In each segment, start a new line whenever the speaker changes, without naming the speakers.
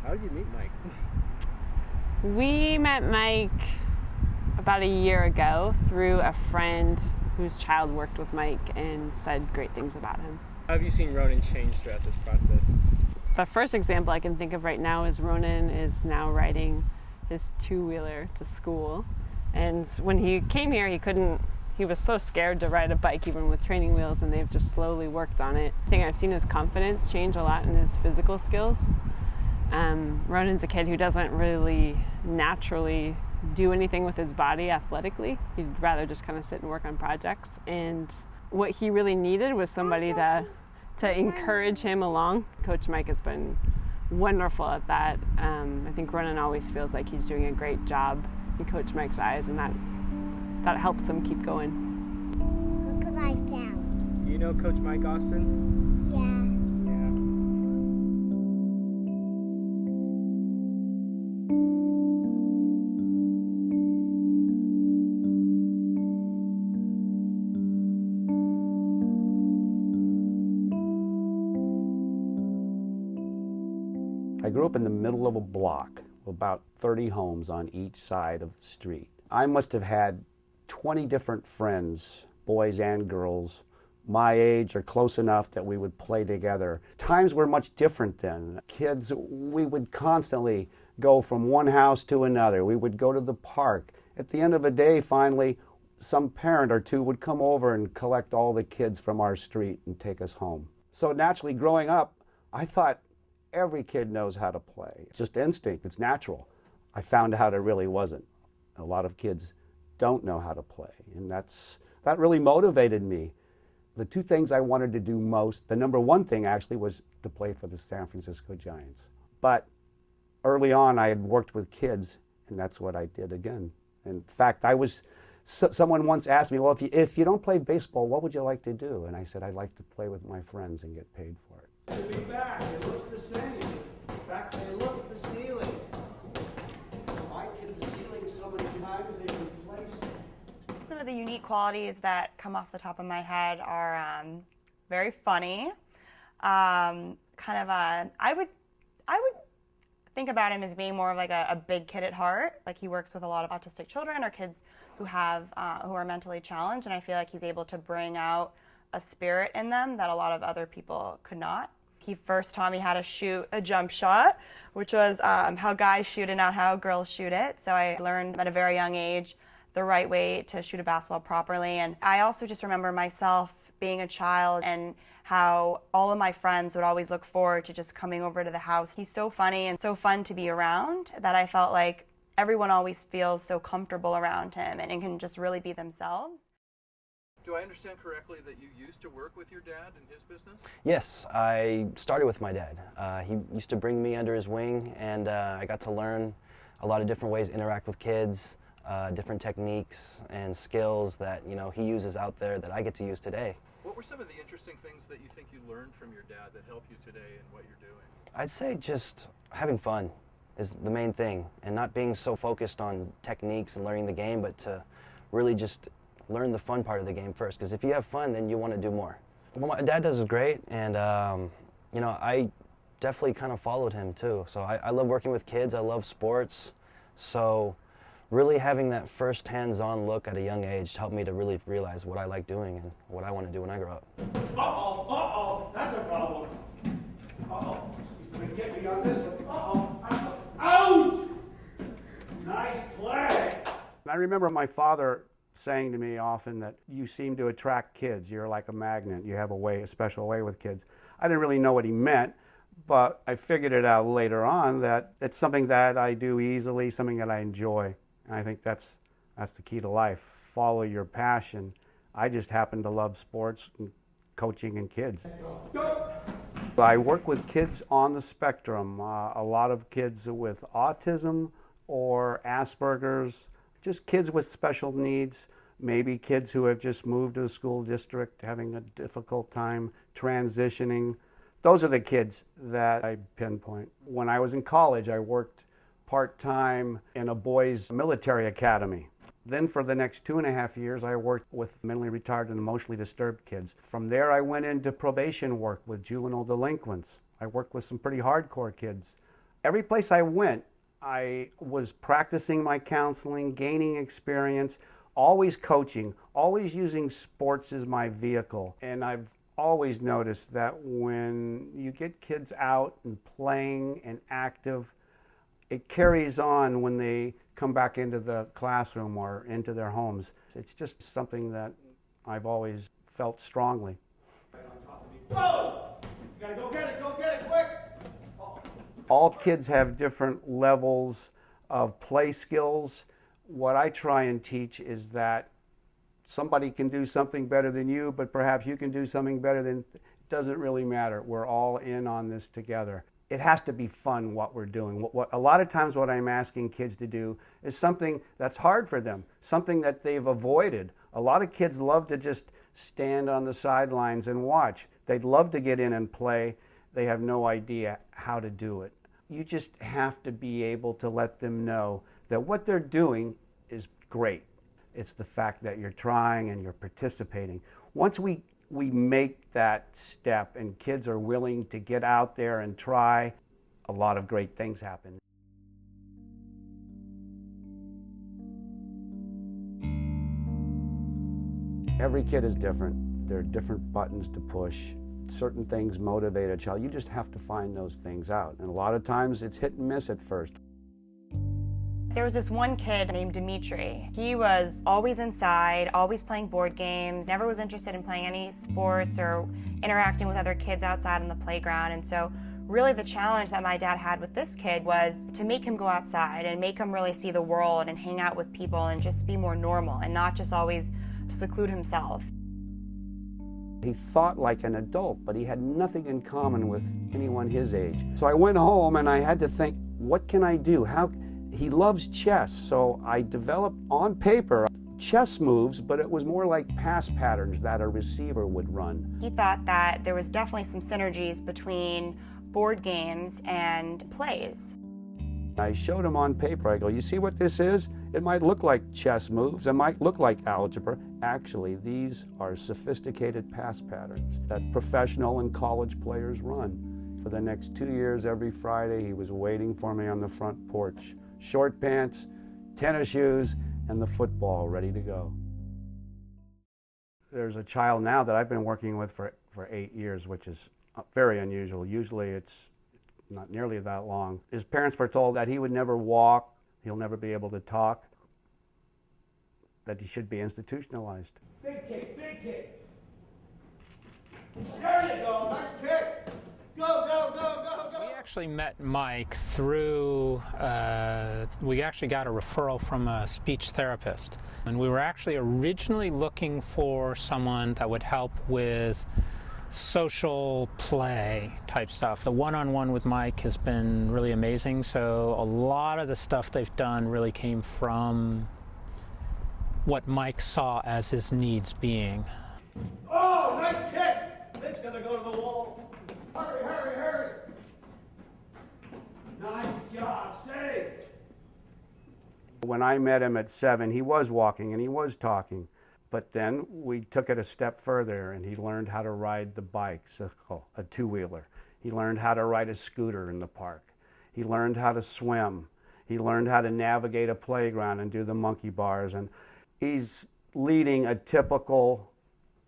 How did you meet Mike?
We met Mike about a year ago through a friend whose child worked with Mike and said great things about him.
How have you seen Ronan change throughout this process?
The first example I can think of right now is Ronan is now riding his two-wheeler to school. And when he came here, he was so scared to ride a bike even with training wheels, and they've just slowly worked on it. I think I've seen his confidence change a lot in his physical skills. Ronan's a kid who doesn't really naturally do anything with his body athletically. He'd rather just kind of sit and work on projects. And what he really needed was somebody to encourage him along. Coach Mike has been wonderful at that. I think Ronan always feels like he's doing a great job in Coach Mike's eyes, and that helps him keep going.
Look what I found.
Do you know Coach Mike Austin?
Yeah.
I grew up in the middle of a block, about 30 homes on each side of the street. I must have had 20 different friends, boys and girls, my age or close enough that we would play together. Times were much different then. Kids, we would constantly go from one house to another. We would go to the park. At the end of the day, finally, some parent or two would come over and collect all the kids from our street and take us home. So naturally, growing up, I thought every kid knows how to play. It's just instinct, it's natural. I found out it really wasn't. A lot of kids don't know how to play, and that really motivated me. The two things I wanted to do most, the number one thing actually was to play for the San Francisco Giants. But early on I had worked with kids, and that's what I did again. In fact, someone once asked me, well, if you don't play baseball, what would you like to do? And I said, I'd like to play with my friends and get paid for it.
To be back, it looks the same. In fact, they look at the ceiling. I hit the ceiling so many times they replaced it.
Some of the unique qualities that come off the top of my head are very funny. I would think about him as being more of like a big kid at heart. Like, he works with a lot of autistic children or kids who are mentally challenged, and I feel like he's able to bring out a spirit in them that a lot of other people could not. He first taught me how to shoot a jump shot, which was how guys shoot and not how girls shoot it. So I learned at a very young age the right way to shoot a basketball properly. And I also just remember myself being a child and how all of my friends would always look forward to just coming over to the house. He's so funny and so fun to be around that I felt like everyone always feels so comfortable around him and can just really be themselves.
Do I understand correctly that you used to work with your dad in his business?
Yes, I started with my dad. He used to bring me under his wing, and I got to learn a lot of different ways to interact with kids, different techniques and skills that he uses out there that I get to use today.
What were some of the interesting things that you think you learned from your dad that help you today in what you're doing?
I'd say just having fun is the main thing, and not being so focused on techniques and learning the game, but to really just learn the fun part of the game first, because if you have fun, then you want to do more. Well, my dad does great, and I definitely kind of followed him too. So I love working with kids, I love sports, so really having that first hands-on look at a young age helped me to really realize what I like doing and what I want to do when I grow up.
Uh-oh, that's a problem. Uh-oh, he's gonna get me on this one. Out! Nice play.
I remember my father saying to me often that you seem to attract kids. You're like a magnet. You have a special way with kids. I didn't really know what he meant, but I figured it out later on that it's something that I do easily, something that I enjoy. And I think that's the key to life. Follow your passion. I just happen to love sports and coaching and kids. I work with kids on the spectrum, a lot of kids with autism or Asperger's, just kids with special needs, maybe kids who have just moved to the school district, having a difficult time transitioning. Those are the kids that I pinpoint. When I was in college, I worked part-time in a boys' military academy. Then for the next 2.5 years, I worked with mentally retarded and emotionally disturbed kids. From there, I went into probation work with juvenile delinquents. I worked with some pretty hardcore kids. Every place I went, I was practicing my counseling, gaining experience, always coaching, always using sports as my vehicle. And I've always noticed that when you get kids out and playing and active, it carries on when they come back into the classroom or into their homes. It's just something that I've always felt strongly.
Whoa! You gotta go get it, quick!
All kids have different levels of play skills. What I try and teach is that somebody can do something better than you, but perhaps you can do something better than, it doesn't really matter. We're all in on this together. It has to be fun what we're doing. A lot of times what I'm asking kids to do is something that's hard for them, something that they've avoided. A lot of kids love to just stand on the sidelines and watch. They'd love to get in and play. They have no idea how to do it. You just have to be able to let them know that what they're doing is great. It's the fact that you're trying and you're participating. Once we make that step and kids are willing to get out there and try, a lot of great things happen. Every kid is different. There are different buttons to push. Certain things motivate a child. You just have to find those things out. And a lot of times it's hit and miss at first.
There was this one kid named Dimitri. He was always inside, always playing board games, never was interested in playing any sports or interacting with other kids outside on the playground. And so really the challenge that my dad had with this kid was to make him go outside and make him really see the world and hang out with people and just be more normal and not just always seclude himself.
He thought like an adult, but he had nothing in common with anyone his age. So I went home and I had to think, what can I do? He loves chess, so I developed on paper chess moves, but it was more like pass patterns that a receiver would run.
He thought that there was definitely some synergies between board games and plays.
I showed him on paper. I go, you see what this is? It might look like chess moves. It might look like algebra. Actually, these are sophisticated pass patterns that professional and college players run. For the next 2 years, every Friday, he was waiting for me on the front porch. Short pants, tennis shoes, and the football ready to go. There's a child now that I've been working with for 8 years, which is very unusual. Usually it's not nearly that long. His parents were told that he would never walk, he'll never be able to talk, that he should be institutionalized.
Big kick, big kick. There you go, nice kick. Go, go, go, go, go.
We actually met Mike through, we actually got a referral from a speech therapist. And we were actually originally looking for someone that would help with social play type stuff. The one-on-one with Mike has been really amazing, so a lot of the stuff they've done really came from what Mike saw as his needs being.
Oh, nice kick! It's gonna go to the wall. Hurry, hurry, hurry! Nice job, save!
When I met him at 7, he was walking and he was talking. But then we took it a step further and he learned how to ride the bicycle, a two-wheeler. He learned how to ride a scooter in the park. He learned how to swim. He learned how to navigate a playground and do the monkey bars. And he's leading a typical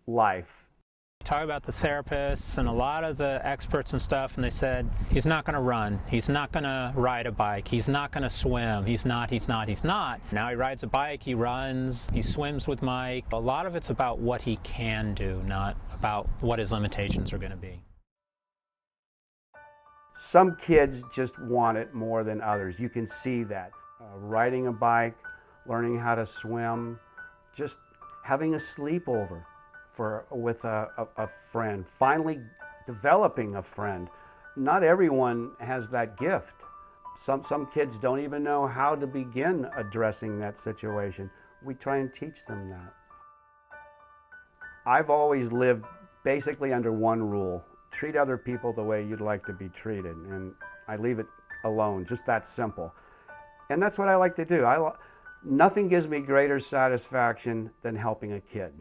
life.
Talk about the therapists and a lot of the experts and stuff, and they said, he's not going to run, he's not going to ride a bike, he's not going to swim, he's not. Now he rides a bike, he runs, he swims with Mike. A lot of it's about what he can do, not about what his limitations are going to be.
Some kids just want it more than others. You can see that. Riding a bike, learning how to swim, just having a sleepover with a friend, finally developing a friend. Not everyone has that gift. Some kids don't even know how to begin addressing that situation. We try and teach them that. I've always lived basically under one rule: treat other people the way you'd like to be treated, and I leave it alone, just that simple. And that's what I like to do. Nothing gives me greater satisfaction than helping a kid.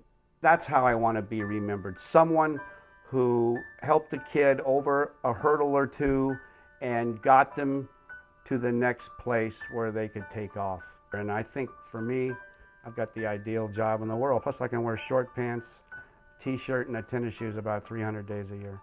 That's how I want to be remembered. Someone who helped a kid over a hurdle or two and got them to the next place where they could take off. And I think for me, I've got the ideal job in the world. Plus I can wear short pants, t-shirt, and a tennis shoes about 300 days a year.